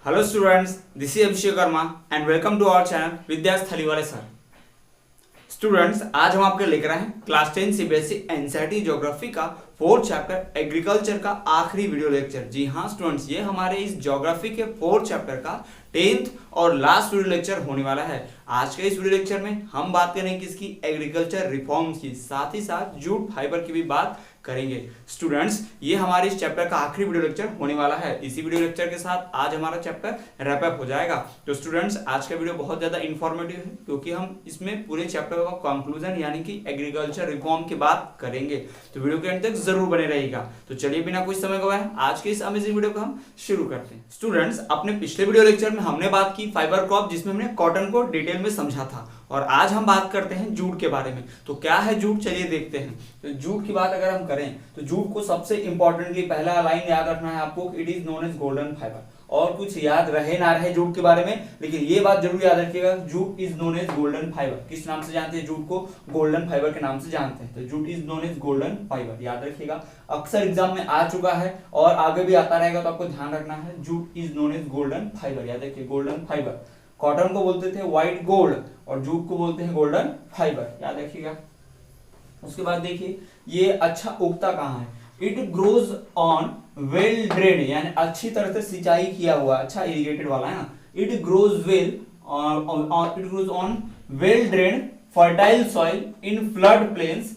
Hello students, this is Abhishek Verma and welcome to our channel विद्यास थलीवाले sir. Students, आज हम आपके लेकर आए हैं क्लास 10 सीबीएसई एनसीईआरटी ज्योग्राफी का 4th चैप्टर एग्रीकल्चर का आखिरी वीडियो लेक्चर। जी हाँ स्टूडेंट्स, ये हमारे इस ज्योग्राफी के 4th चैप्टर का 10th और लास्ट वीडियो लेक्चर होने वाला है। आज के इस वीडियो लेक्चर में हम बात करेंगे किसकी, एग्रीकल्चर रिफॉर्म्स की, साथ ही साथ जूट फाइबर की भी बात करेंगे। स्टूडेंट्स, ये हमारे इस चैप्टर का आखिरी वीडियो लेक्चर होने वाला है। इसी वीडियो लेक्चर के साथ आज हमारा चैप्टर रैप अप हो जाएगा। तो स्टूडेंट्स, आज का वीडियो बहुत ज्यादा इंफॉर्मेटिव है क्योंकि हम इसमें पूरे चैप्टर का कंक्लूजन यानी कि एग्रीकल्चर रिफॉर्म की बात करेंगे। तो वीडियो के अंत तक जरूर बने रहिएगा। तो चलिए बिना कुछ समय गवाए आज के इस अमेजिंग वीडियो को हम शुरू करते हैं। स्टूडेंट्स, अपने पिछले वीडियो लेक्चर में हमने बात की फाइबर क्रॉप, जिसमें हमने कॉटन को डिटेल में समझा था, और आज हम बात करते हैं जूट के बारे में। तो क्या है जूट, चलिए देखते हैं। तो जूट की बात अगर हम करें तो जूट को सबसे इंपॉर्टेंटली पहला लाइन याद रखना है आपको, it is known as golden fibre. और कुछ याद रहे ना रहे जूट के बारे में, लेकिन ये बात जरूर याद रखिएगा, jute is known as golden fibre. किस नाम से जानते हैं जूट को? गोल्डन फाइबर के नाम से जानते हैं। तो jute is known as golden fibre, याद रखिएगा। अक्सर एग्जाम में आ चुका है और आगे भी आता रहेगा, तो आपको ध्यान रखना है, jute is known as golden fibre. याद रखिए, गोल्डन फाइबर। कॉटन को बोलते थे व्हाइट गोल्ड और जूट को बोलते हैं गोल्डन फाइबर, याद रखिएगा। उसके बाद देखिए, ये अच्छा उगता कहाँ है? It grows on well drain, यानी अच्छी तरह से सिंचाई किया हुआ, अच्छा इरिगेटेड वाला है ना। It grows on well drain fertile soil in flood planes.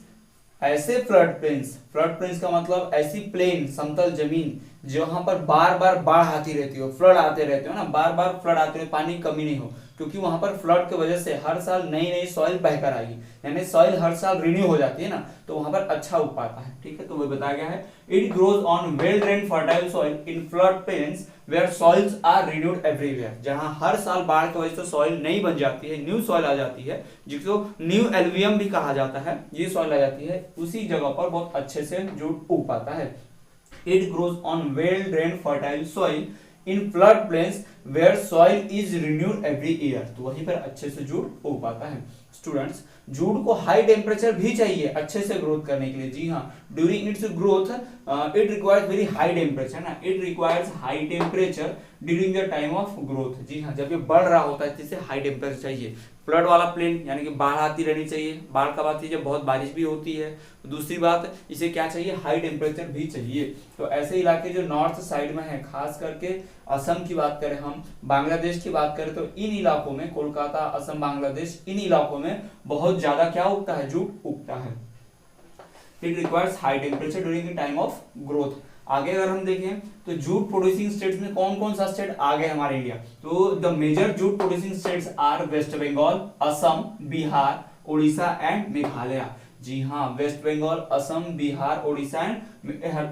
ऐसे फ्लड प्लेन्स का मतलब ऐसी प्लेन, समतल जमीन जहां पर बार बार बाढ़ आती रहती हो, फ्लड आते रहते हो ना, बार बार फ्लड आते रहे, पानी की कमी नहीं हो, क्योंकि वहां पर फ्लड की वजह से हर साल नई नई सॉइल बहकर आएगी, यानी सॉइल हर साल रिन्यू हो जाती है ना, तो वहां पर अच्छा उग पाता है। ठीक है, तो वो बताया गया है, it grows on well drain fertile soil in flood plains where soils are renewed everywhere. जहां हर साल बाढ़ की वजह से सॉइल नई बन जाती है, न्यू सॉइल आ जाती है, जिसको न्यू एल्वियम भी कहा जाता है, ये सॉइल आ जाती है, उसी जगह पर बहुत अच्छे से जूट उग पाता है। It grows on well-drained fertile soil in flood plains where soil is renewed every year। तो वहीं पर अच्छे से जूट उग पाता है। स्टूडेंट्स, जूट को हाई टेम्परेचर भी चाहिए अच्छे से ग्रोथ करने के लिए। जी हाँ, during its growth it requires very high temperature ना, it requires high temperature during the time of growth. जी हाँ, जब ये बढ़ रहा होता है जिससे हाई टेम्परेचर चाहिए। फ्लड वाला प्लेन यानी कि बाढ़ आती रहनी चाहिए, बाढ़ कब आती है? जब बहुत बारिश भी होती है। दूसरी बात, इसे क्या चाहिए? हाई टेम्परेचर भी चाहिए। तो ऐसे इलाके जो नॉर्थ साइड में है, खास करके असम की बात करें, हम बांग्लादेश की बात करें, तो इन इलाकों में, कोलकाता, असम, बांग्लादेश, इन इलाकों में बहुत ज्यादा क्या उगता है? जूट उगता है। It requires high temperature during the time of growth. आगे अगर हम देखें तो जूट प्रोड्यूसिंग स्टेट्स में कौन कौन सा स्टेट आ गए हमारे इंडिया? तो the major jute producing states are West Bengal, Assam, Bihar, Orissa and Meghalaya. जी हाँ, वेस्ट बंगाल, असम, बिहार, उड़ीसा एंड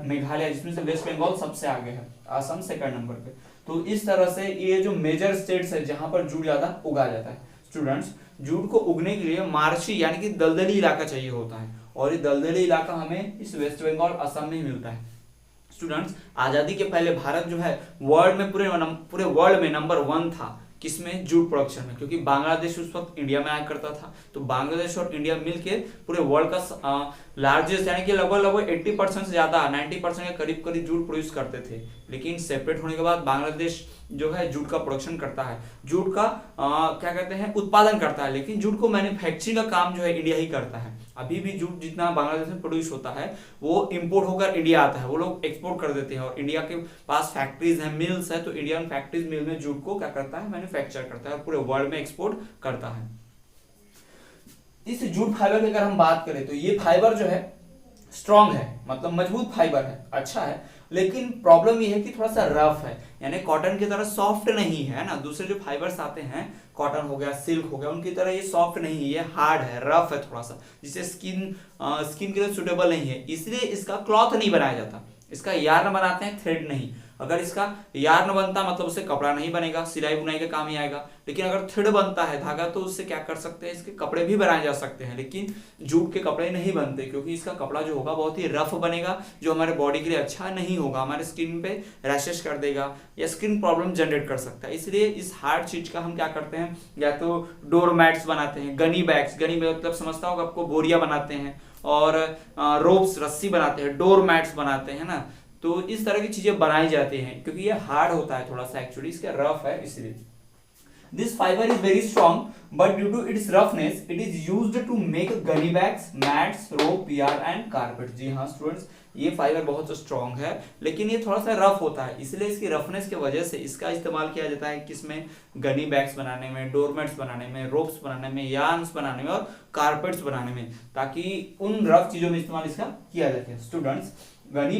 मेघालय, जिसमें से वेस्ट बंगाल सबसे आगे है, असम सेकंड नंबर पे। तो इस तरह से ये जो मेजर स्टेट्स है जहां पर जूट ज्यादा उगाया जाता है। स्टूडेंट्स, जूट को उगने के लिए मार्शी यानी कि दलदली इलाका चाहिए होता है, और ये दलदली इलाका हमें इस वेस्ट बंगाल, असम में ही मिलता है। स्टूडेंट्स, आजादी के पहले भारत जो है वर्ल्ड में पूरे वर्ल्ड में नंबर 1 था, किसमें? जूट प्रोडक्शन में, क्योंकि बांग्लादेश उस वक्त इंडिया में आया करता था। तो बांग्लादेश और इंडिया मिलके पूरे वर्ल्ड का लार्जेस्ट यानी कि लगभग 80% से ज्यादा 90% के करीब करीब जूट प्रोड्यूस करते थे। लेकिन सेपरेट होने के बाद बांग्लादेश जो है जूट का प्रोडक्शन करता है, जूट का क्या कहते हैं, उत्पादन करता है, लेकिन जूट को मैन्युफैक्चरिंग का काम जो है इंडिया ही करता है। अभी भी जूट जितना बांग्लादेश में प्रोड्यूस होता है वो इंपोर्ट होकर इंडिया आता है, वो लोग एक्सपोर्ट कर देते हैं, और इंडिया के पास फैक्ट्रीज हैं, मिल्स है, तो इंडियन फैक्ट्रीज मिल में जूट को क्या करता है? मैन्युफैक्चर करता है और पूरे वर्ल्ड में एक्सपोर्ट करता है। इस जूट फाइबर की अगर हम बात करें तो ये फाइबर जो है स्ट्रॉन्ग है, मतलब मजबूत फाइबर है, अच्छा है, लेकिन प्रॉब्लम ये है कि थोड़ा सा रफ है, यानी कॉटन की तरह सॉफ्ट नहीं है ना। दूसरे जो फाइबर्स आते हैं, कॉटन हो गया, सिल्क हो गया, उनकी तरह ये सॉफ्ट नहीं है, ये हार्ड है, रफ है थोड़ा सा, जिससे स्किन के लिए सुटेबल नहीं है, इसलिए इसका क्लॉथ नहीं बनाया जाता। इसका यार्न बनाते हैं, थ्रेड नहीं। अगर इसका यार्न बनता मतलब उससे कपड़ा नहीं बनेगा, सिलाई बुनाई का काम ही आएगा। लेकिन अगर थ्रेड बनता है, धागा, तो उससे क्या कर सकते हैं? इसके कपड़े भी बनाए जा सकते हैं, लेकिन जूट के कपड़े नहीं बनते, क्योंकि इसका कपड़ा जो होगा बहुत ही रफ बनेगा, जो हमारे बॉडी के लिए अच्छा नहीं होगा, हमारे स्किन पे रैशेस कर देगा या स्किन प्रॉब्लम जनरेट कर सकता है। इसलिए इस हार्ड चीज का हम क्या करते हैं, या तो डोर मैट्स बनाते हैं, गनी बैग्स, गनी मतलब समझता होगा आपको, बोरिया बनाते हैं, और रोप्स, रस्सी बनाते हैं, डोर मैट्स बनाते हैं ना, तो इस तरह की चीजें बनाई जाती हैं, क्योंकि ये हार्ड होता है थोड़ा सा, एक्चुअली इसका रफ है इसलिए। This fiber is very strong, but due to its roughness, it is used to make gunny bags, mats, rope, yarn and carpet। जी हाँ स्टूडेंट्स, ये फाइबर बहुत स्ट्रॉन्ग है, लेकिन ये थोड़ा सा रफ होता है, इसलिए इसकी रफनेस की वजह से इसका इस्तेमाल किया जाता है किसमें, गनी बैग्स बनाने में, डोरमेट्स बनाने में, रोप्स बनाने में, यार्न्स बनाने में और कारपेट्स बनाने में, ताकि उन रफ चीजों में इस्तेमाल इसका किया जाता है। स्टूडेंट्स, गनी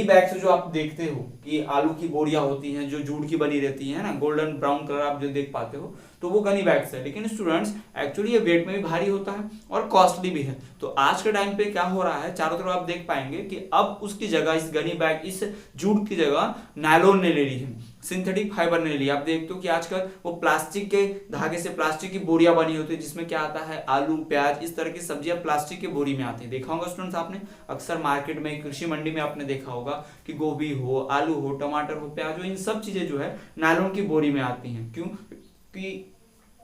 बैग्स जो आप देखते हो कि आलू की बोरियां होती हैं जो जूट की बनी रहती है ना, गोल्डन ब्राउन कलर आप जो देख पाते हो, तो वो गनी बैग्स है। लेकिन स्टूडेंट्स एक्चुअली ये वेट में भी भारी होता है और कॉस्टली भी है। तो आज के टाइम पे क्या हो रहा है, चारों तरफ आप देख पाएंगे कि अब उसकी जगह इस गनी बैग, इस जूट की जगह नायलॉन ने ले ली है, सिंथेटिक फाइबर ने ले लिया। आप देखते हो कि आजकल वो प्लास्टिक के धागे से प्लास्टिक की बोरियां बनी होती है, जिसमें क्या आता है, आलू, प्याज, इस तरह की सब्जियां प्लास्टिक की बोरी में आती है। देखा होगा स्टूडेंट्स आपने, अक्सर मार्केट में, कृषि मंडी में आपने देखा होगा कि गोभी हो, आलू हो, टमाटर हो, प्याज हो, इन सब चीजें जो है नायलॉन की बोरी में आती हैं। क्यों? कि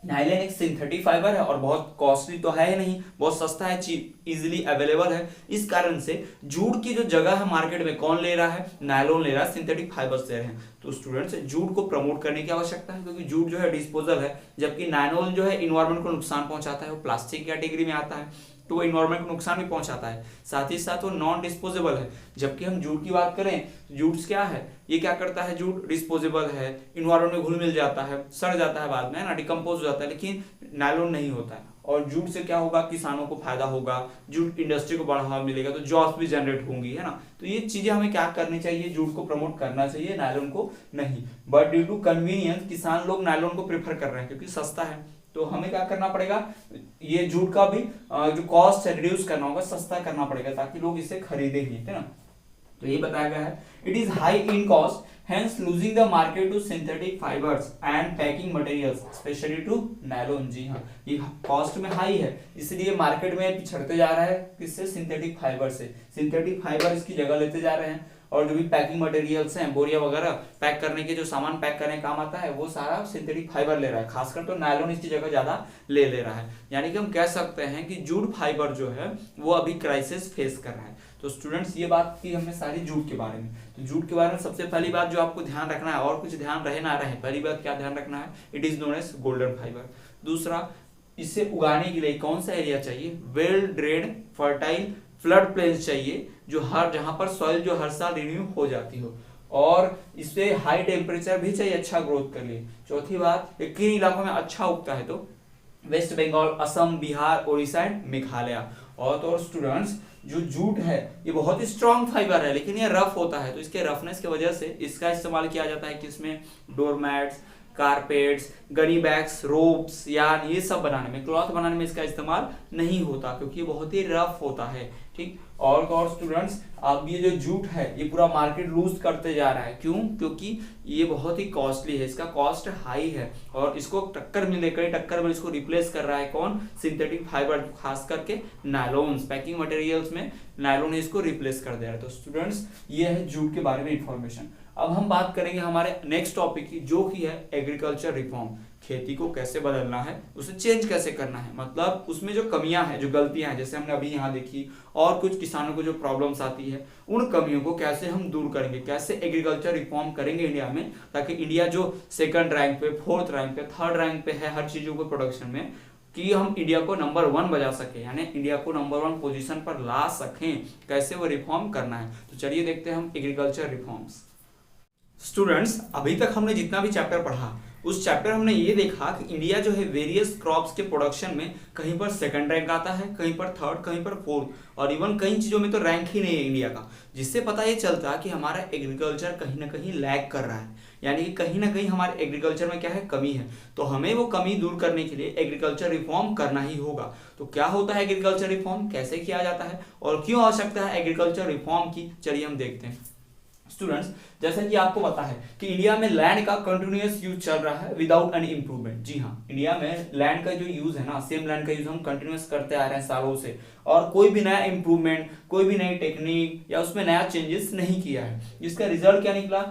नायलॉन एक सिंथेटिक फाइबर है और बहुत कॉस्टली तो है ही नहीं, बहुत सस्ता है, इजीली अवेलेबल है। इस कारण से जूट की जो जगह है मार्केट में कौन ले रहा है, नायलॉन ले रहा है, सिंथेटिक फाइबर्स ले रहे हैं। तो स्टूडेंट्स, जूट को प्रमोट करने की आवश्यकता है, क्योंकि जूट जो है डिस्पोजल है, जबकि नायलॉन जो है इन्वायरमेंट को नुकसान पहुंचाता है, वो प्लास्टिक कैटेगरी में आता है, तो वो इन्वायरमेंट को नुकसान भी पहुंचाता है, साथ ही साथ वो नॉन डिस्पोजेबल है। जबकि हम जूट की बात करें, जूट क्या है, ये क्या करता है, जूट डिस्पोजेबल है, इन्वायरमेंट में घुल मिल जाता है, सड़ जाता है बाद में ना, डिकम्पोज हो जाता है, लेकिन नायलॉन नहीं होता है। और जूट से क्या होगा, किसानों को फायदा होगा, जूट इंडस्ट्री को बढ़ावा मिलेगा, तो जॉब्स भी जनरेट होंगी, है ना। तो ये चीजें हमें क्या करनी चाहिए, जूट को प्रमोट करना चाहिए, नायलॉन को नहीं। बट ड्यू टू कन्वीनियंस किसान लोग नायलॉन को प्रेफर कर रहे हैं, क्योंकि सस्ता है। तो हमें क्या करना पड़ेगा, ये जूट का भी जो कॉस्ट है रिड्यूस करना होगा, सस्ता करना पड़ेगा, ताकि लोग इसे खरीदे ही, है ना। तो ये बताया गया है, it is high in cost, hence losing the market to synthetic fibers and packing materials especially to nylon। जी हाँ, ये कॉस्ट में हाई है, इसलिए मार्केट में पिछड़ते जा रहा है, किससे, सिंथेटिक फाइबर से। सिंथेटिक फाइबर इसकी जगह लेते जा रहे हैं, और जो भी पैकिंग मटेरियल्स हैं, बोरिया वगैरह पैक करने के, जो सामान पैक करने का काम आता है, वो सारा सिंथेटिक फाइबर ले रहा है, खासकर तो नायलॉन इसकी जगह ज्यादा ले रहा है। यानी कि हम कह सकते हैं कि जूट फाइबर जो है वो अभी क्राइसिस फेस कर रहा है। तो स्टूडेंट्स, ये बात की हमने सारी जूट के बारे में। तो जूट के बारे में सबसे पहली बात जो आपको ध्यान रखना है, और कुछ ध्यान रहे ना रहे, पहली बात क्या ध्यान रखना है, it is known as golden fibre. दूसरा, इसे उगाने के लिए कौन सा एरिया चाहिए, well drained fertile flood plains चाहिए, जो जहां पर सॉइल जो हर साल रिन्यू हो जाती हो, और इसे हाई टेम्परेचर भी चाहिए अच्छा ग्रोथ के लिए। चौथी बात, किन इलाकों में अच्छा उगता है, तो वेस्ट बंगाल, असम, बिहार, उड़ीसा एंड मेघालय। और तो स्टूडेंट्स, जो जूट है ये बहुत ही स्ट्रॉन्ग फाइबर है, लेकिन ये रफ होता है, तो इसके रफनेस की वजह से इसका इस्तेमाल किया जाता है किसमें, doormats, carpets, Ghani bags, ropes, yarn, ये सब बनाने में, क्लॉथ बनाने में इसका इस्तेमाल नहीं होता, क्योंकि ये बहुत ही रफ होता है। ठीक, और स्टूडेंट्स, अब ये जो जूट है ये पूरा मार्केट लूज करते जा रहा है। क्यों? क्योंकि ये बहुत ही कॉस्टली है, इसका कॉस्ट हाई है, और इसको टक्कर में इसको रिप्लेस कर रहा है कौन, सिंथेटिक फाइबर, खास करके नायलॉन्स, पैकिंग मटेरियल्स में नायलॉन इसको रिप्लेस कर दे रहा है। तो स्टूडेंट्स, ये है जूट के बारे में इंफॉर्मेशन। अब हम बात करेंगे हमारे नेक्स्ट टॉपिक की, जो कि है एग्रीकल्चर रिफॉर्म। खेती को कैसे बदलना है, उसे चेंज कैसे करना है, मतलब उसमें जो कमियां हैं, जो गलतियां हैं, जैसे हमने अभी यहाँ देखी, और कुछ किसानों को जो प्रॉब्लम्स आती है, उन कमियों को कैसे हम दूर करेंगे, कैसे एग्रीकल्चर रिफॉर्म करेंगे इंडिया में, ताकि इंडिया जो सेकंड रैंक पे, फोर्थ रैंक पे, थर्ड रैंक पे है हर चीजों को प्रोडक्शन में, कि हम इंडिया को नंबर 1 बजा सके, यानी इंडिया को नंबर 1 पोजीशन पर ला सकें, कैसे वो रिफॉर्म करना है। तो चलिए देखते हैं हम एग्रीकल्चर रिफॉर्म्स। स्टूडेंट्स, अभी तक हमने जितना भी चैप्टर पढ़ा, उस चैप्टर हमने ये देखा कि इंडिया जो है वेरियस क्रॉप्स के प्रोडक्शन में कहीं पर सेकंड रैंक आता है, कहीं पर थर्ड, कहीं पर फोर्थ, और इवन कई चीजों में तो रैंक ही नहीं है इंडिया का, जिससे पता ये चलता कि हमारा एग्रीकल्चर कहीं ना कहीं लैग कर रहा है, यानी कि कहीं ना कहीं हमारे एग्रीकल्चर में क्या है, कमी है। तो हमें वो कमी दूर करने के लिए एग्रीकल्चर रिफॉर्म करना ही होगा। तो क्या होता है एग्रीकल्चर रिफॉर्म, कैसे किया जाता है, और क्यों आवश्यकता है एग्रीकल्चर रिफॉर्म की, चलिए हम देखते हैं। स्टूडेंट्स, जैसा कि आपको पता है कि इंडिया में लैंड का कंटिन्यूअस यूज चल रहा है विदाउट एनी इंप्रूवमेंट। जी हाँ, इंडिया में लैंड का जो यूज है ना, सेम लैंड का यूज हम कंटिन्यूअस करते आ रहे हैं सालों से, और कोई भी नया इंप्रूवमेंट, कोई भी नई टेक्निक या उसमें नया चेंजेस नहीं किया है, जिसका रिजल्ट क्या निकला,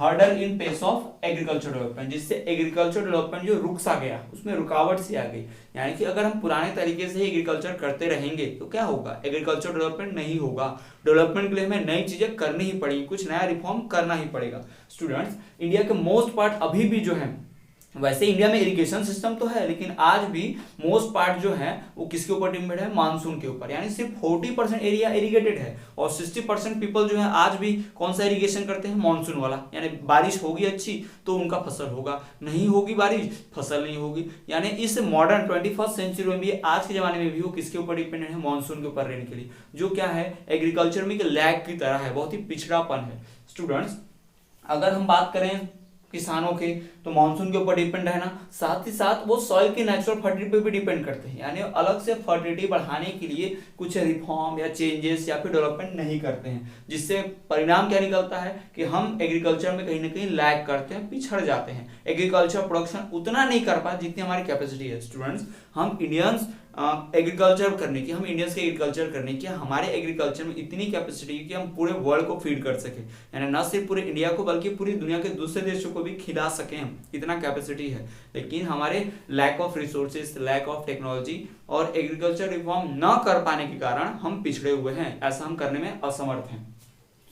hurdle in pace of agriculture development, जिससे एग्रीकल्चर डेवलपमेंट जो रुक सा गया उसमें रुकावट सी आ गई। यानी कि अगर हम पुराने तरीके से ही एग्रीकल्चर करते रहेंगे तो क्या होगा, एग्रीकल्चर डेवलपमेंट नहीं होगा। डेवलपमेंट के लिए हमें नई चीजें करनी ही पड़ेगी, कुछ नया रिफॉर्म करना ही पड़ेगा। स्टूडेंट्स, इंडिया के मोस्ट पार्ट अभी भी जो है, वैसे इंडिया में इरिगेशन सिस्टम तो है, लेकिन आज भी मोस्ट पार्ट जो है वो किसके ऊपर डिपेंड है, मानसून के ऊपर। यानी सिर्फ 40% एरिया इरिगेटेड है और 60% पीपल जो है आज भी कौन सा इरिगेशन करते हैं, मानसून वाला। यानी बारिश होगी अच्छी तो उनका फसल होगा, नहीं होगी बारिश फसल नहीं होगी। यानी इस मॉडर्न 21st सेंचुरी में भी, आज के जमाने में भी वो किसके ऊपर डिपेंडेंट है, मानसून के ऊपर रहने के लिए, जो क्या है एग्रीकल्चर में एक लैग की तरह है, बहुत ही पिछड़ापन है। स्टूडेंट्स, अगर हम बात करें किसानों के, तो मानसून के ऊपर डिपेंड है ना, साथ ही साथ वो सॉइल की नेचुरल फर्टिलिटी पे भी डिपेंड करते हैं। यानी अलग से फर्टिलिटी बढ़ाने के लिए कुछ रिफॉर्म या चेंजेस या फिर डेवलपमेंट नहीं करते हैं, जिससे परिणाम क्या निकलता है कि हम एग्रीकल्चर में कहीं ना कहीं लैग करते हैं, पिछड़ जाते हैं। एग्रीकल्चर प्रोडक्शन उतना नहीं कर पाते जितनी हमारी कैपेसिटी है। स्टूडेंट्स, हम इंडियंस एग्रीकल्चर करने की, हम इंडियंस के एग्रीकल्चर करने की, हमारे एग्रीकल्चर में इतनी कैपेसिटी है कि हम पूरे वर्ल्ड को फीड कर सके। यानी न सिर्फ पूरे इंडिया को बल्कि पूरी दुनिया के दूसरे देशों को भी खिला सके, हम इतना कैपेसिटी है। लेकिन हमारे lack of resources, lack of technology और एग्रीकल्चर रिफॉर्म न कर पाने के कारण हम पिछड़े हुए हैं, ऐसा हम करने में असमर्थ हैं।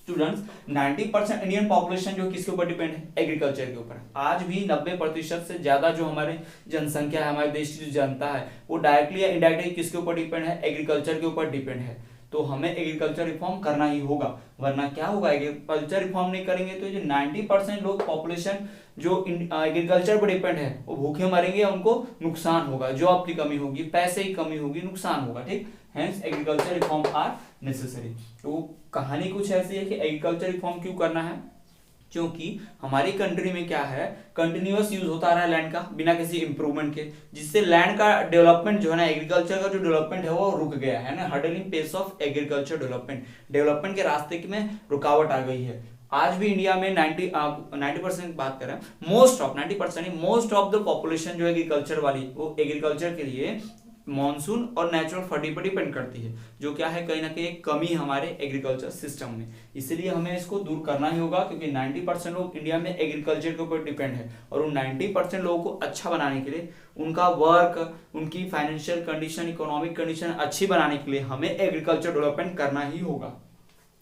स्टूडेंट्स, 90% इंडियन पॉपुलेशन जो किसके ऊपर डिपेंड है, एग्रीकल्चर के ऊपर। आज भी 90% से ज्यादा जो हमारे जनसंख्या है, हमारे देश की जो जनता है, वो डायरेक्टली या इनडायरेक्टली किसके ऊपर डिपेंड है, एग्रीकल्चर के ऊपर डिपेंड है। तो हमें एग्रीकल्चर रिफॉर्म करना ही होगा, वरना क्या होगा, एग्रीकल्चर रिफॉर्म नहीं करेंगे तो जो 90% लोग पॉपुलेशन जो एग्रीकल्चर पर डिपेंड है वो भूखे मरेंगे, या उनको नुकसान होगा, जॉब की कमी होगी, पैसे की कमी होगी, नुकसान होगा। ठीक, hence agriculture reform are necessary. तो कहानी कुछ ऐसी है कि एग्रीकल्चर रिफॉर्म क्यों करना है, क्योंकि हमारी कंट्री में क्या है, कंटिन्यूअस यूज होता रहा है लैंड का बिना किसी इंप्रूवमेंट के, जिससे लैंड का डेवलपमेंट जो है ना, एग्रीकल्चर का जो डेवलपमेंट है वो रुक गया है ना, hurdling pace of agriculture development के रास्ते में रुकावट आ गई है। आज भी इंडिया में 90% बात कर रहे हैं, मोस्ट ऑफ द पॉपुलेशन जो एग्रीकल्चर वाली, वो एग्रीकल्चर के लिए मॉनसून और नेचुरल फर्टिलिटी पर डिपेंड करती है, जो क्या है कहीं ना कहीं एक कमी हमारे एग्रीकल्चर सिस्टम में। इसलिए हमें इसको दूर करना ही होगा, क्योंकि 90% लोग इंडिया में एग्रीकल्चर के ऊपर डिपेंड है, और उन 90% लोगों को अच्छा बनाने के लिए, उनका वर्क, उनकी फाइनेंशियल कंडीशन, इकोनॉमिक कंडीशन अच्छी बनाने के लिए हमें एग्रीकल्चर डेवलपमेंट करना ही होगा।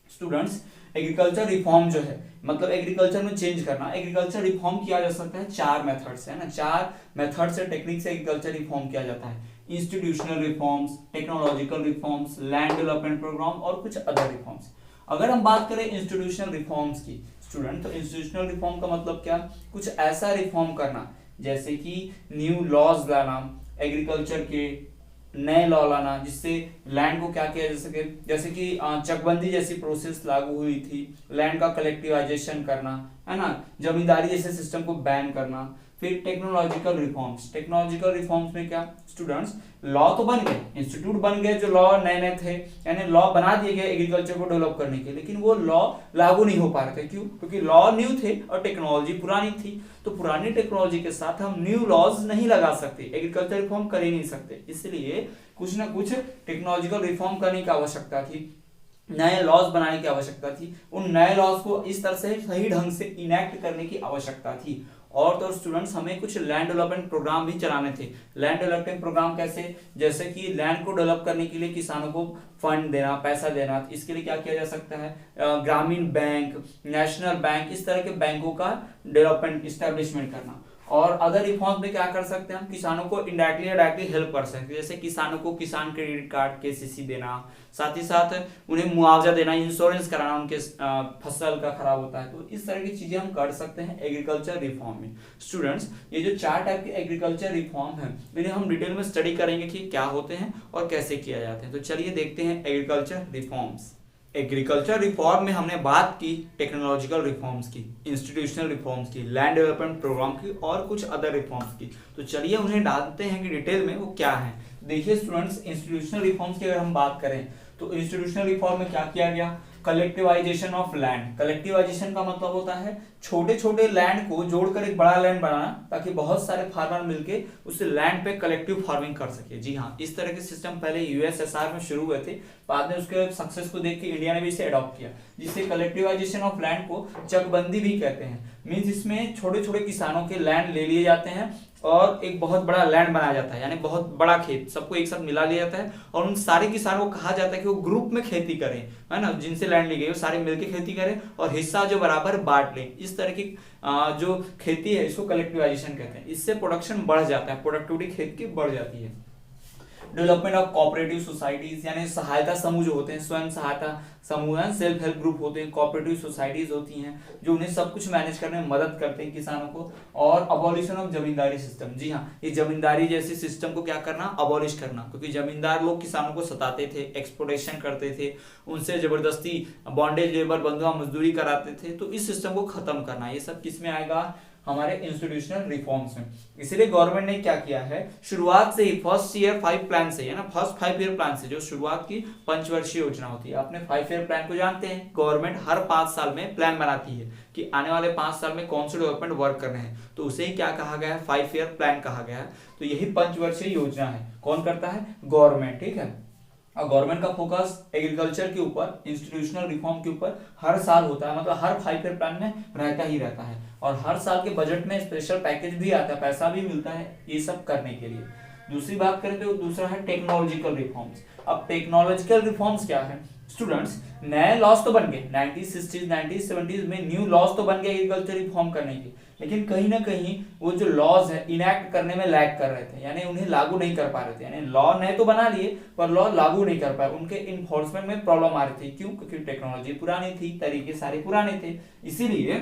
स्टूडेंट्स, एग्रीकल्चर रिफॉर्म जो है, मतलब एग्रीकल्चर में चेंज करना, एग्रीकल्चर रिफॉर्म किया जा सकता है 4 मेथड से, है ना, 4 मेथड से, टेक्निक से एग्रीकल्चर रिफॉर्म किया जाता है। Institutional reforms, technological reforms, land development programme और कुछ अदर रिफॉर्म्स। अगर हम बात करें इंस्टीट्यूशनल रिफॉर्म्स की स्टूडेंट, तो इंस्टीट्यूशनल रिफॉर्म का मतलब क्या, कुछ ऐसा रिफॉर्म करना जैसे कि न्यू लॉज लाना, एग्रीकल्चर के नए लॉ लाना, जिससे लैंड को क्या किया जा सके, जैसे कि चकबंदी जैसी प्रोसेस लागू हुई थी, लैंड का कलेक्टिवाइजेशन करना, है ना, जमींदारी जैसे सिस्टम को बैन करना। फिर टेक्नोलॉजिकल रिफॉर्म्स में क्या स्टूडेंट्स, लॉ तो बन गए, इंस्टीट्यूट बन गए जो लॉ नए नए थे, यानी लॉ बना दिए गए एग्रीकल्चर को डेवलप करने के, लेकिन वो लॉ लागू नहीं हो पा रहे थे। क्यों? क्योंकि लॉ न्यू थे और टेक्नोलॉजी पुरानी थी। तो पुरानी टेक्नोलॉजी के साथ हम न्यू लॉज नहीं लगा सकते, एग्रीकल्चर रिफॉर्म कर ही नहीं सकते। इसलिए कुछ ना कुछ टेक्नोलॉजिकल रिफॉर्म करने की आवश्यकता थी, नए लॉज बनाने की आवश्यकता थी, उन नए लॉज को इस तरह से सही ढंग से इनेक्ट करने की आवश्यकता थी। और तो स्टूडेंट्स, हमें कुछ लैंड डेवलपमेंट प्रोग्राम भी चलाने थे। लैंड डेवलपमेंट प्रोग्राम कैसे, जैसे कि लैंड को डेवलप करने के लिए किसानों को फंड देना, पैसा देना। इसके लिए क्या किया जा सकता है, ग्रामीण बैंक, नेशनल बैंक, इस तरह के बैंकों का डेवलपमेंट इस्टेब्लिशमेंट करना। और अदर रिफॉर्म्स में क्या कर सकते हैं हम, किसानों को इनडायरेक्टली या डायरेक्टली हेल्प कर सकते हैं, जैसे किसानों को किसान क्रेडिट कार्ड KCC देना, साथ ही साथ उन्हें मुआवजा देना, इंश्योरेंस कराना उनके फसल का खराब होता है। तो इस तरह की चीजें हम कर सकते हैं एग्रीकल्चर रिफॉर्म में। स्टूडेंट्स, ये जो 4 टाइप के एग्रीकल्चर रिफॉर्म है, इन्हें हम डिटेल में स्टडी करेंगे कि क्या होते हैं और कैसे किया जाते हैं। तो चलिए देखते हैं एग्रीकल्चर रिफॉर्म्स। एग्रीकल्चर रिफॉर्म में हमने बात की टेक्नोलॉजिकल रिफॉर्म्स की, इंस्टीट्यूशनल रिफॉर्म्स की, लैंड डेवलपमेंट प्रोग्राम की और कुछ अदर रिफॉर्म्स की। तो चलिए उन्हें डालते हैं कि डिटेल में वो क्या है। देखिए स्टूडेंट्स, इंस्टीट्यूशनल रिफॉर्म्स की अगर हम बात करें तो इंस्टीट्यूशनल रिफॉर्म में क्या किया गया, कलेक्टिवाइजेशन ऑफ लैंड। कलेक्टिवाइजेशन का मतलब होता है छोटे छोटे लैंड को जोड़कर एक बड़ा लैंड बनाना, ताकि बहुत सारे फार्मर मिलके उस लैंड पे कलेक्टिव फार्मिंग कर सके। जी हाँ, इस तरह के सिस्टम पहले यूएसएसआर में शुरू हुए थे, बाद में उसके सक्सेस को देख के इंडिया ने भी इसे अडॉप्ट किया, जिसे कलेक्टिवाइजेशन ऑफ लैंड को चकबंदी भी कहते हैं। मींस इसमें छोटे छोटे किसानों के लैंड ले लिए जाते हैं और एक बहुत बड़ा लैंड बनाया जाता है, यानी बहुत बड़ा खेत सबको एक साथ मिला लिया जाता है, और उन सारे किसानों को कहा जाता है कि वो ग्रुप में खेती करें, है ना, जिनसे लैंड ली गई वो सारे मिलकर खेती करें और हिस्सा जो बराबर बांट लें। इस तरह की जो खेती है इसको कलेक्टिवाइजेशन कहते हैं। इससे प्रोडक्शन बढ़ जाता है, प्रोडक्टिविटी खेत की बढ़ जाती है। डेवलपमेंट ऑफ कोऑपरेटिव सोसाइटीज, यानी सहायता समूह जो होते हैं, स्वयं सहायता समूह है, सेल्फ हेल्प ग्रुप होते हैं, कोऑपरेटिव सोसाइटीज होती हैं जो उन्हें सब कुछ मैनेज करने में मदद करते हैं किसानों को। और अबॉलिशन ऑफ जमींदारी सिस्टम, जी हाँ, ये जमींदारी जैसे सिस्टम को क्या करना, अबॉलिश करना, क्योंकि जमींदार लोग किसानों को सताते थे, एक्सप्लॉयटेशन करते थे, उनसे जबरदस्ती बॉन्डेज लेबर बंधुआ मजदूरी कराते थे। तो इस सिस्टम को खत्म करना, ये सब किसमें आएगा, हमारे इंस्टीट्यूशनल रिफॉर्म्स में। इसलिए गवर्नमेंट ने क्या किया है, शुरुआत से ही फर्स्ट ईयर 5 प्लान से, है ना, फर्स्ट 5 ईयर प्लान से, जो शुरुआत की पंचवर्षीय योजना होती है, आपने 5 ईयर प्लान को जानते हैं, गवर्नमेंट हर 5 साल में प्लान बनाती है कि आने वाले 5 साल में कौन से डेवलपमेंट वर्क करने हैं, तो उसे ही क्या कहा गया है, 5 ईयर प्लान कहा गया है। तो यही पंचवर्षीय योजना है, कौन करता है, गवर्नमेंट, ठीक है। और गवर्नमेंट का फोकस एग्रीकल्चर के ऊपर, इंस्टीट्यूशनल रिफॉर्म के ऊपर हर साल होता है, मतलब हर 5 ईयर प्लान में रहता ही रहता है, और हर साल के बजट में स्पेशल पैकेज भी आता है, पैसा भी मिलता है ये सब करने के लिए। दूसरी बात करें तो दूसरा है टेक्नोलॉजिकल रिफॉर्म्स। अब टेक्नोलॉजिकल रिफॉर्म्स क्या है स्टूडेंट्स, नए लॉस तो बन गए 1960s 1970s में, न्यू लॉस तो बन गए एग्रीकल्चर रिफॉर्म करने के, लेकिन कहीं ना कहीं वो जो लॉज है इनैक्ट करने में लैग कर रहे थे, यानी उन्हें लागू नहीं कर पा रहे थे, यानी लॉ नए तो बना लिए पर लॉ लागू नहीं कर पाए, उनके इन्फोर्समेंट में प्रॉब्लम आ रही थी। क्यों, क्योंकि टेक्नोलॉजी पुरानी थी, तरीके सारे पुराने थे, इसीलिए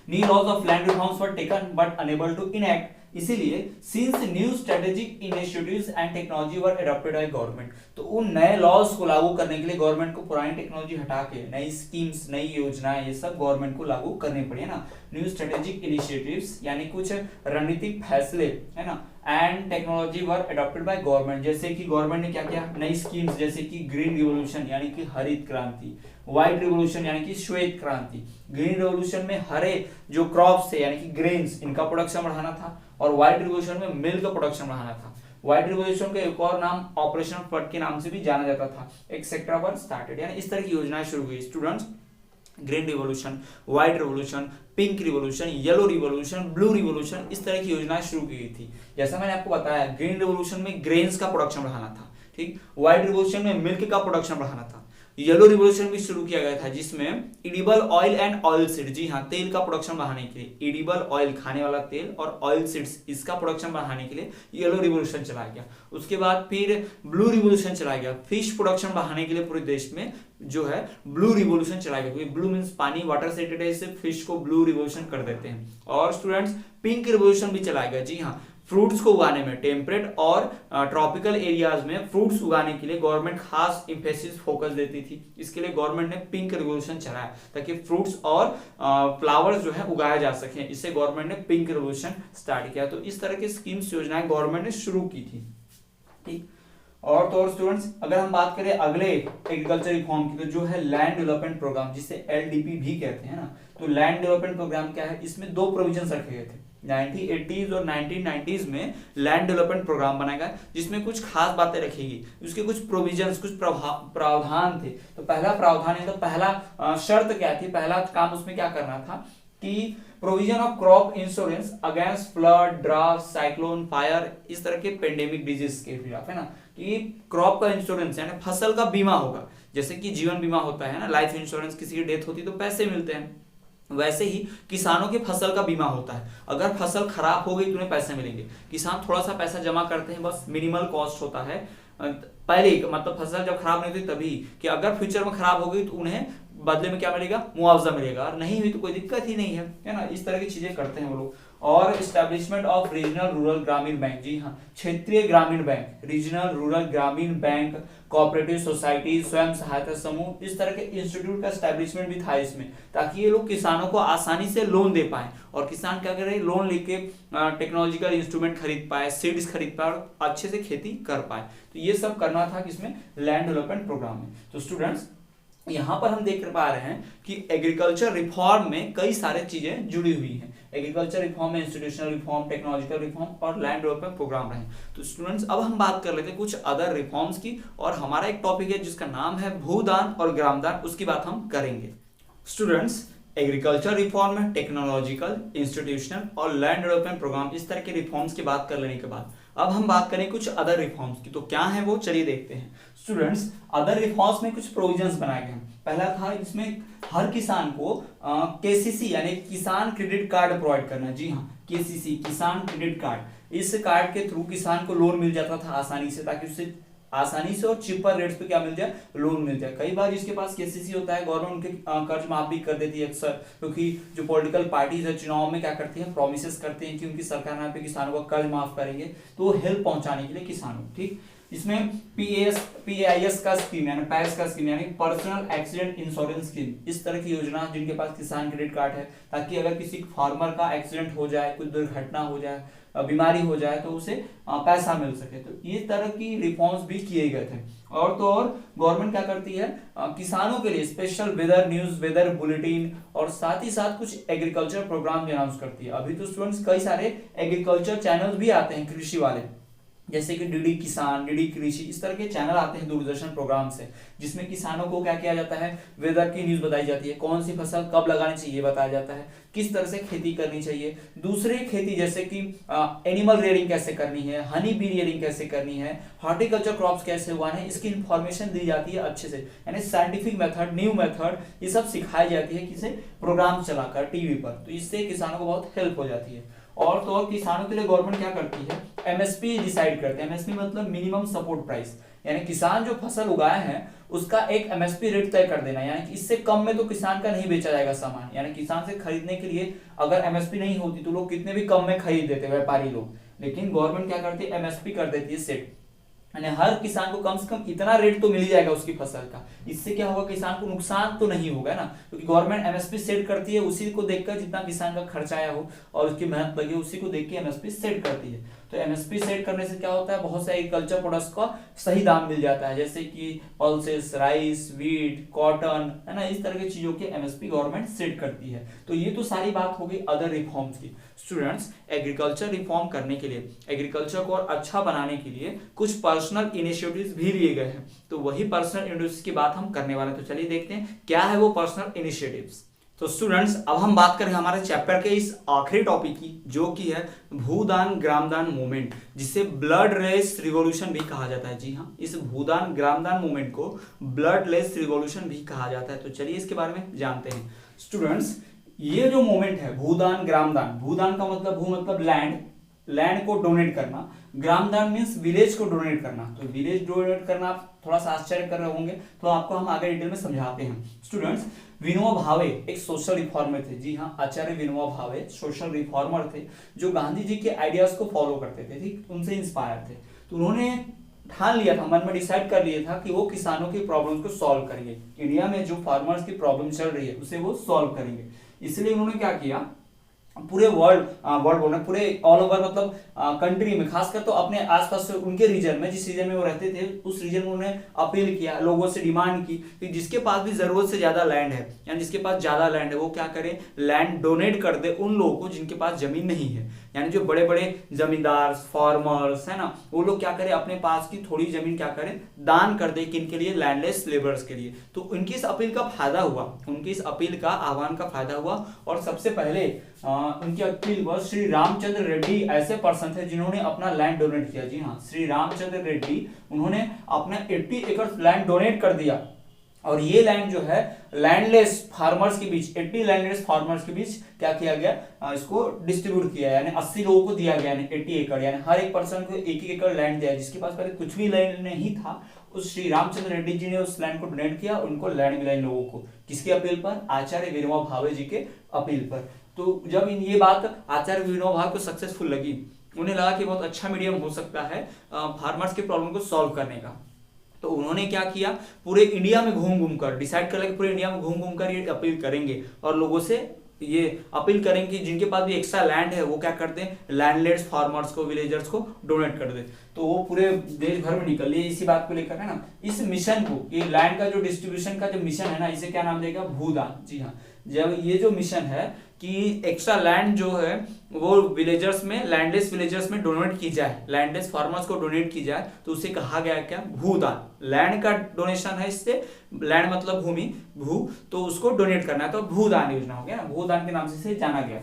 new laws of land reforms were taken but unable to enact. इसीलिए since new strategic initiatives and technology were adopted by government, तो उन नए लॉज को लागू करने के लिए गवर्नमेंट को पुरानी टेक्नोलॉजी हटा के नई स्कीम्स, नई योजनाएं, ये सब गवर्नमेंट को लागू करनी पड़ी, है ना। न्यू स्ट्रेटेजिक इनिशिएटिव्स यानी कुछ रणनीतिक फैसले, है ना, and technology were adopted by government, जैसे कि गवर्नमेंट ने क्या किया, नई स्कीम्स जैसे कि ग्रीन रिवोल्यूशन यानी कि हरित क्रांति, व्हाइट रिवोल्यूशन यानी कि श्वेत क्रांति। ग्रीन रिवोल्यूशन में हरे जो क्रॉप्स थे यानी कि ग्रेन्स, इनका प्रोडक्शन बढ़ाना था, और व्हाइट रिवोल्यूशन में मिल्क का प्रोडक्शन बढ़ाना था। व्हाइट रिवोल्यूशन का एक और नाम ऑपरेशन फ्लड के नाम से भी जाना जाता था। एक सेक्टर वन स्टार्टेड, यानी इस तरह की योजनाएं शुरू हुई students. Green revolution, white revolution, pink revolution, yellow revolution, blue revolution, इस तरह की योजनाएं शुरू की गई थी। जैसा मैंने आपको बताया, ग्रीन रिवोल्यूशन में ग्रेन्स का प्रोडक्शन बढ़ाना था, ठीक, व्हाइट रिवोल्यूशन में मिल्क का प्रोडक्शन बढ़ाना था, येलो रिवोल्यूशन भी शुरू किया गया था जिसमें edible oil and oil seed, जी हाँ, तेल का प्रोडक्शन बढ़ाने के लिए, इडिबल ऑयल खाने वाला तेल और ऑयल सीड्स इसका प्रोडक्शन बढ़ाने के लिए येलो रिवोल्यूशन चलाया गया। उसके बाद फिर ब्लू रिवोल्यूशन चलाया गया, फिश प्रोडक्शन बढ़ाने के लिए पूरे देश में जो है ब्लू रिवोल्यूशन चलाया गया, क्योंकि ब्लू मींस पानी, वाटर से रिलेटेड, इससे फिश को ब्लू रिवोल्यूशन कर देते हैं। और स्टूडेंट्स पिंक रिवोल्यूशन भी चलाया गया, जी हाँ, फ्रूट्स को उगाने में, टेम्परेट और ट्रॉपिकल एरियाज में फ्रूट्स उगाने के लिए गवर्नमेंट खास इंफेसिस फोकस देती थी। इसके लिए गवर्नमेंट ने पिंक रिवोल्यूशन चलाया ताकि फ्रूट्स और फ्लावर्स जो है उगाए जा सके, इससे गवर्नमेंट ने पिंक रिवोल्यूशन स्टार्ट किया। तो इस तरह की स्कीम्स योजनाएं गवर्नमेंट ने शुरू की थी, ठीक। और तो और स्टूडेंट्स, अगर हम बात करें अगले एग्रीकल्चर रिफॉर्म की, तो जो है लैंड डेवलपमेंट प्रोग्राम, जिसे एलडीपी भी कहते हैं ना, तो लैंड डेवलपमेंट प्रोग्राम क्या है, इसमें दो प्रोविजंस रखे गए थे। 1980s और 1990s में लैंड डेवलपमेंट प्रोग्राम बनाएगा जिसमें कुछ खास बातें रखेगी, उसके कुछ प्रोविजंस, कुछ प्रावधान थे। तो पहला प्रावधान है, तो पहला शर्त क्या थी, पहला काम उसमें क्या करना था कि provision of crop insurance against flood, draft, cyclone, fire, इस तरह के पेंडेमिक डिजीज के खिलाफ, है ना, कि क्रॉप का इंश्योरेंस यानी फसल का बीमा होगा, जैसे कि जीवन बीमा होता है ना, लाइफ इंश्योरेंस, किसी की डेथ होती तो पैसे मिलते हैं, वैसे ही किसानों के फसल का बीमा होता है। अगर फसल खराब हो गई तो उन्हें पैसे मिलेंगे। किसान थोड़ा सा पैसा जमा करते हैं, बस मिनिमल कॉस्ट होता है पहले, मतलब फसल जब खराब नहीं हुई तभी, कि अगर फ्यूचर में खराब हो गई तो उन्हें बदले में क्या मिलेगा, मुआवजा मिलेगा, और नहीं हुई तो कोई दिक्कत ही नहीं है ना। इस तरह की चीजें करते हैं वो लोग। और एस्टैब्लिशमेंट ऑफ रीजनल रूरल ग्रामीण बैंक, जी हाँ, क्षेत्रीय ग्रामीण बैंक, रीजनल रूरल ग्रामीण बैंक, कोऑपरेटिव सोसाइटी, स्वयं सहायता समूह, इस तरह के इंस्टीट्यूट का एस्टैब्लिशमेंट भी था इसमें, ताकि ये लोग किसानों को आसानी से लोन दे पाए, और किसान क्या करे, लोन लेके टेक्नोलॉजिकल इंस्ट्रूमेंट खरीद पाए, सीड्स खरीद पाए और अच्छे से खेती कर पाए। तो ये सब करना था किसमें, लैंड डेवलपमेंट प्रोग्राम में। तो स्टूडेंट्स, यहाँ पर हम देख पा रहे हैं कि एग्रीकल्चर रिफॉर्म में कई सारे चीजें जुड़ी हुई हैं। एग्रीकल्चर रिफॉर्म में इंस्टीट्यूशनल रिफॉर्म, टेक्नोलॉजिकल रिफॉर्म और लैंड डेवलपमेंट प्रोग्राम रहे। तो स्टूडेंट्स अब हम बात कर लेते हैं कुछ अदर रिफॉर्म्स की, और हमारा एक टॉपिक है जिसका नाम है भूदान और ग्रामदान, उसकी बात हम करेंगे। स्टूडेंट्स एग्रीकल्चर रिफॉर्म में टेक्नोलॉजिकल, इंस्टीट्यूशनल और लैंड डेवलपमेंट प्रोग्राम, इस तरह के रिफॉर्म्स की बात कर लेने के बाद अब हम बात करें कुछ अदर रिफॉर्म्स की। तो क्या है वो, चलिए देखते हैं। स्टूडेंट्स अदर रिफॉर्म्स में कुछ प्रोविजंस बनाए गए हैं। पहला था इसमें हर किसान को केसीसी यानी किसान क्रेडिट कार्ड प्रोवाइड करना। जी हाँ, केसीसी किसान क्रेडिट कार्ड, इस कार्ड के थ्रू किसान को लोन मिल जाता था आसानी से, ताकि उससे आसानी से और चिपर रेट्स पे क्या मिल जाए, लोन मिल जाए। कई बार जिसके पास केसीसी होता है गवर्नमेंट उनके कर्ज माफ भी कर देती है अक्सर, क्योंकि जो पॉलिटिकल पार्टीज है चुनाव में क्या करती है, प्रॉमिसेस करते हैं कि उनकी सरकार यहाँ पे किसानों का कर्ज माफ करेंगे, तो वो हेल्प पहुंचाने के लिए किसानों को। ठीक, इसमें पीएआईएस का स्कीम यानी पैस का स्कीम यानी पर्सनल एक्सीडेंट इंश्योरेंस स्कीम, इस तरह की योजना जिनके पास किसान क्रेडिट कार्ड है, ताकि अगर किसी फार्मर का एक्सीडेंट हो जाए, कुछ दुर्घटना हो जाए, बीमारी हो जाए, तो उसे पैसा मिल सके। तो ये तरह की रिफॉर्म्स भी किए गए थे। और तो और गवर्नमेंट क्या करती है, किसानों के लिए special weather news, weather bulletin और साथ ही साथ कुछ एग्रीकल्चर प्रोग्राम भी अनाउंस करती है। अभी तो स्टूडेंट्स कई सारे एग्रीकल्चर चैनल्स भी आते हैं कृषि वाले, जैसे कि डीडी किसान, डीडी कृषि, इस तरह के चैनल आते हैं दूरदर्शन प्रोग्राम से, जिसमें किसानों को क्या किया जाता है, वेदर की न्यूज बताई जाती है, कौन सी फसल कब लगानी चाहिए बताया जाता है, किस तरह से खेती करनी चाहिए, दूसरे खेती जैसे कि एनिमल रियरिंग कैसे करनी है, हनी बी रियरिंग कैसे करनी है, हॉर्टिकल्चर क्रॉप्स कैसे उगाने हैं, इसकी इंफॉर्मेशन दी जाती है अच्छे से, यानी साइंटिफिक मेथड, न्यू मेथड, ये सब सिखाई जाती है किसे, प्रोग्राम चलाकर टीवी पर। तो इससे किसानों को बहुत हेल्प हो जाती है। और तो और किसानों के लिए गवर्नमेंट क्या करती है, एमएसपी डिसाइड करते हैं। एमएसपी मतलब मिनिमम सपोर्ट प्राइस, यानी किसान जो फसल उगाए हैं उसका एक एमएसपी रेट तय कर देना, यानी कि इससे कम में तो किसान का नहीं बेचा जाएगा सामान। यानी किसान से खरीदने के लिए अगर एमएसपी नहीं होती तो लोग कितने भी कम में खरीद देते व्यापारी लोग, लेकिन गवर्नमेंट क्या करती है, एमएसपी कर देती है सेट, यानी हर किसान को कम से कम इतना रेट तो मिल ही जाएगा उसकी फसल का। इससे क्या होगा, किसान को नुकसान तो नहीं होगा ना, क्योंकि गवर्नमेंट एमएसपी सेट करती है, उसी को देखकर जितना किसान का खर्चा आया हो और उसकी मेहनत लगी उसी को देख के एमएसपी सेट करती है। तो एमएसपी सेट करने से क्या होता है, बहुत से एग्रीकल्चर प्रोडक्ट्स का सही दाम मिल जाता है, जैसे कि पल्सेस, राइस, वीट, कॉटन, है ना, इस तरह की चीजों के एमएसपी गवर्नमेंट सेट करती है। तो ये तो सारी बात हो गई अदर रिफॉर्म्स की। स्टूडेंट्स एग्रीकल्चर रिफॉर्म करने के लिए, एग्रीकल्चर को और अच्छा बनाने के लिए कुछ पर्सनल इनिशिएटिव्स भी लिए गए हैं। तो वही पर्सनल इनिशिएटिव्स की बात हम करने वाले हैं। तो चलिए देखते हैं क्या है वो पर्सनल इनिशिएटिव्स। तो स्टूडेंट्स अब हम बात करें हमारे चैप्टर के इस आखिरी टॉपिक की, जो कि है भूदान ग्रामदान मूवमेंट, जिसे ब्लड रेस रिवॉल्यूशन भी कहा जाता है। जी हाँ, इस भूदान ग्रामदान मूवमेंट को ब्लड रेस रिवॉल्यूशन भी कहा जाता है। तो चलिए इसके बारे में जानते हैं। स्टूडेंट्स ये जो मूवमेंट है भूदान ग्रामदान, भूदान का मतलब भू मतलब लैंड, लैंड को डोनेट करना, ग्रामदान मींस विलेज को डोनेट करना। तो विलेज डोनेट करना आप थोड़ा सा आश्चर्य कर रहे होंगे, तो आपको हम आगे डिटेल में समझाते हैं। स्टूडेंट्स विनोबा भावे एक सोशल रिफॉर्मर थे। जी हाँ, आचार्य विनोबा भावे सोशल रिफॉर्मर थे, जो गांधी जी के आइडियाज को फॉलो करते थे, ठीक, उनसे इंस्पायर थे। तो उन्होंने ठान लिया था, मन में डिसाइड कर लिया था कि वो किसानों की प्रॉब्लम्स को सॉल्व करेंगे। इंडिया में जो फार्मर्स की प्रॉब्लम चल रही है उसे वो सॉल्व करेंगे। इसलिए उन्होंने क्या किया, पूरे वर्ल्ड बोलना, पूरे ऑल ओवर मतलब कंट्री में, खासकर तो अपने आसपास उनके रीजन में, जिस रीजन में वो रहते थे उस रीजन में उन्होंने अपील किया, लोगों से डिमांड की कि जिसके पास भी जरूरत से ज्यादा लैंड है, यानी जिसके पास ज्यादा लैंड है, वो क्या करे, लैंड डोनेट कर दे उन लोगों को जिनके पास जमीन नहीं है। यानी जो बड़े बड़े जमींदार, फार्मर्स है ना, वो लोग क्या करें, अपने पास की थोड़ी जमीन क्या करें, दान कर दे, किनके लिए, लैंडलेस लेबर्स के लिए। तो उनकी इस अपील का फायदा हुआ, उनकी इस अपील का आह्वान का फायदा हुआ। और सबसे पहले उनकी अपील पर श्री रामचंद्र रेड्डी ऐसे पर्सन थे जिन्होंने अपना लैंड डोनेट किया। जी हाँ, श्री रामचंद्र रेड्डी, उन्होंने अपना 80 एकड़ लैंड डोनेट कर दिया। और ये लैंड जो है लैंडलेस फार्मर्स के बीच, 80 लैंडलेस फार्मर्स के बीच क्या किया गया, इसको डिस्ट्रीब्यूट किया, यानी 80 लोगों को दिया गया, यानी 80 एकड़, यानी हर एक पर्सन को 1-1 एकड़ लैंड दिया। जिसके पास पहले कुछ भी लैंड नहीं था, उस श्री रामचंद्र रेड्डी जी ने उस लैंड को डोनेट किया, उनको लैंड मिला इन लोगों को। किसकी अपील पर, आचार्य विनोबा भावे जी के अपील पर। तो जब ये बात आचार्य विनोबा भावे को सक्सेसफुल लगी, उन्हें लगा कि बहुत अच्छा मीडियम हो सकता है फार्मर्स के प्रॉब्लम को सॉल्व करने का। तो उन्होंने क्या किया, पूरे इंडिया में घूम घूम कर डिसाइड कर लिया कि पूरे इंडिया में घूम घूम कर ये अपील करेंगे और लोगों से ये अपील करेंगे कि जिनके पास भी एक्स्ट्रा लैंड है वो क्या कर दें, लैंडलेस फार्मर्स को, विलेजर्स को डोनेट कर दे। तो वो पूरे देश भर में निकल लिए इसी बात को लेकर, है ना। इस मिशन को, ये लैंड का जो डिस्ट्रीब्यूशन का जो मिशन है ना, इसे क्या नाम देगा, भूदान। जी हाँ, जब ये जो मिशन है कि एक्स्ट्रा लैंड जो है वो विलेजर्स में, लैंडलेस विलेजर्स में डोनेट की जाए, लैंडलेस फार्मर्स को डोनेट की जाए, तो उसे कहा गया क्या, भूदान। लैंड का डोनेशन है, इससे लैंड मतलब भूमि, भू, तो उसको डोनेट करना है, तो भूदान योजना हो गया ना, भूदान के नाम से जाना गया।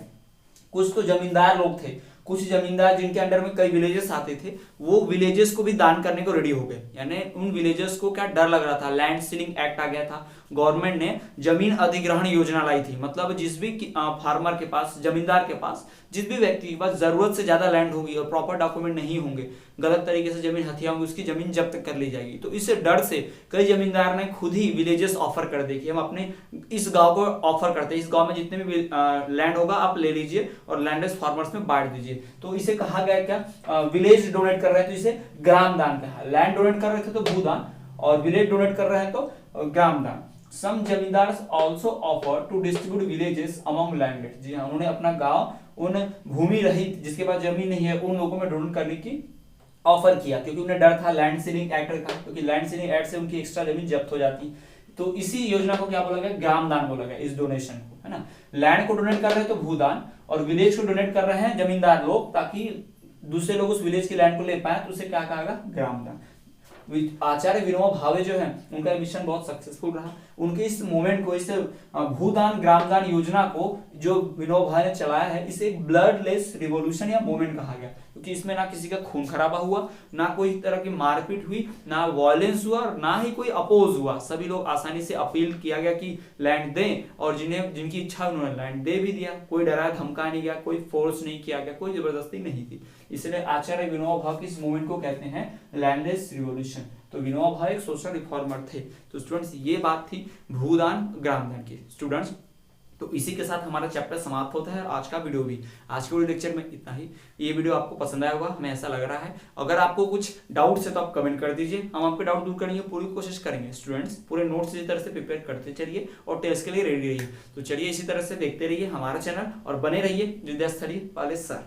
कुछ तो जमींदार लोग थे, कुछ जमींदार जिनके अंडर में कई विलेजेस आते थे, वो विलेजेस को भी दान करने को रेडी हो गए। यानी उन विलेजेस को क्या डर लग रहा था, लैंड सीलिंग एक्ट आ गया था, गवर्नमेंट ने जमीन अधिग्रहण योजना लाई थी। मतलब जिस भी फार्मर के पास, जमींदार के पास, जिस भी व्यक्ति के पास जरूरत से ज्यादा लैंड होगी और प्रॉपर डॉक्यूमेंट नहीं होंगे, गलत तरीके से जमीन हथिया होंगी, उसकी जमीन जब्त कर ली जाएगी। तो इस डर से कई जमींदार ने खुद ही विलेजेस ऑफर कर दे कि हम अपने इस गांव को ऑफर करते हैं, इस गांव में जितने भी लैंड होगा आप ले लीजिए और लैंडलेस फार्मर्स में बांट दीजिए। तो इसे कहा गया क्या, विलेज डोनेट कर रहे हैं तो इसे ग्राम दान कहा। लैंड डोनेट कर रहे थे तो भूदान, और विलेज डोनेट कर रहे हैं तो ग्राम दान। Some zamindars also offer to distribute villages among landless। जी हाँ, उन्होंने अपना गांव उन भूमि रहित, जिसके पास जमीन नहीं है, उन लोगों में डोनेट करने की ऑफर किया, क्योंकि उन्हें डर था लैंड सीलिंग एक्ट का, क्योंकि लैंड सीलिंग एक्ट से उनकी एक्स्ट्रा जमीन जब्त हो जाती। तो इसी योजना को क्या बोला गया, ग्राम दान बोला गया, इस डोनेशन को, है ना। लैंड को डोनेट कर रहे हैं तो भूदान, और विलेज को डोनेट कर रहे हैं जमींदार लोग, ताकि दूसरे लोग उस विलेज की लैंड को ले पाए, तो उसे क्या कहा गया, ग्राम दान। आचार्य विनोबा भावे जो है, उनका मिशन बहुत सक्सेसफुल रहा। उनके इस मूवमेंट को, इस भूदान ग्रामदान योजना को जो विनोबा भावे ने चलाया है, इसे ब्लडलेस रिवॉल्यूशन या मूवमेंट कहा गया, क्योंकि इसमें ना किसी का खून खराबा हुआ, ना कोई तरह की मारपीट हुई, ना वायलेंस हुआ, ना ही कोई अपोज हुआ। सभी लोग आसानी से अपील किया गया कि लैंड दें, और जिनकी इच्छा उन्होंने लैंड दे भी दिया। कोई डरा धमका नहीं गया, कोई फोर्स नहीं किया गया, कोई जबरदस्ती नहीं थी। इसलिए आचार्य विनोबा भावे की इस मूवमेंट को कहते हैं लैंडलेस रिवॉल्यूशन। तो विनोबा भावे एक सोशल रिफॉर्मर थे। तो स्टूडेंट्स, ये बात थी भूदान ग्रामदान की। स्टूडेंट्स, तो इसी के साथ हमारा चैप्टर समाप्त होता है, आज का वीडियो भी। आज के वीडियो लेक्चर में इतना ही। ये वीडियो आपको पसंद आया होगा, हमें ऐसा लग रहा है। अगर आपको कुछ डाउट्स है तो आप कमेंट कर दीजिए, हम आपके डाउट दूर करने की पूरी कोशिश करेंगे। स्टूडेंट्स, पूरे नोट्स इसी तरह से प्रिपेयर करते चलिए और टेस्ट के लिए रेडी रहिए। तो चलिए इसी तरह से देखते रहिए हमारा चैनल और बने रहिए विद्यास्थली वाले सर।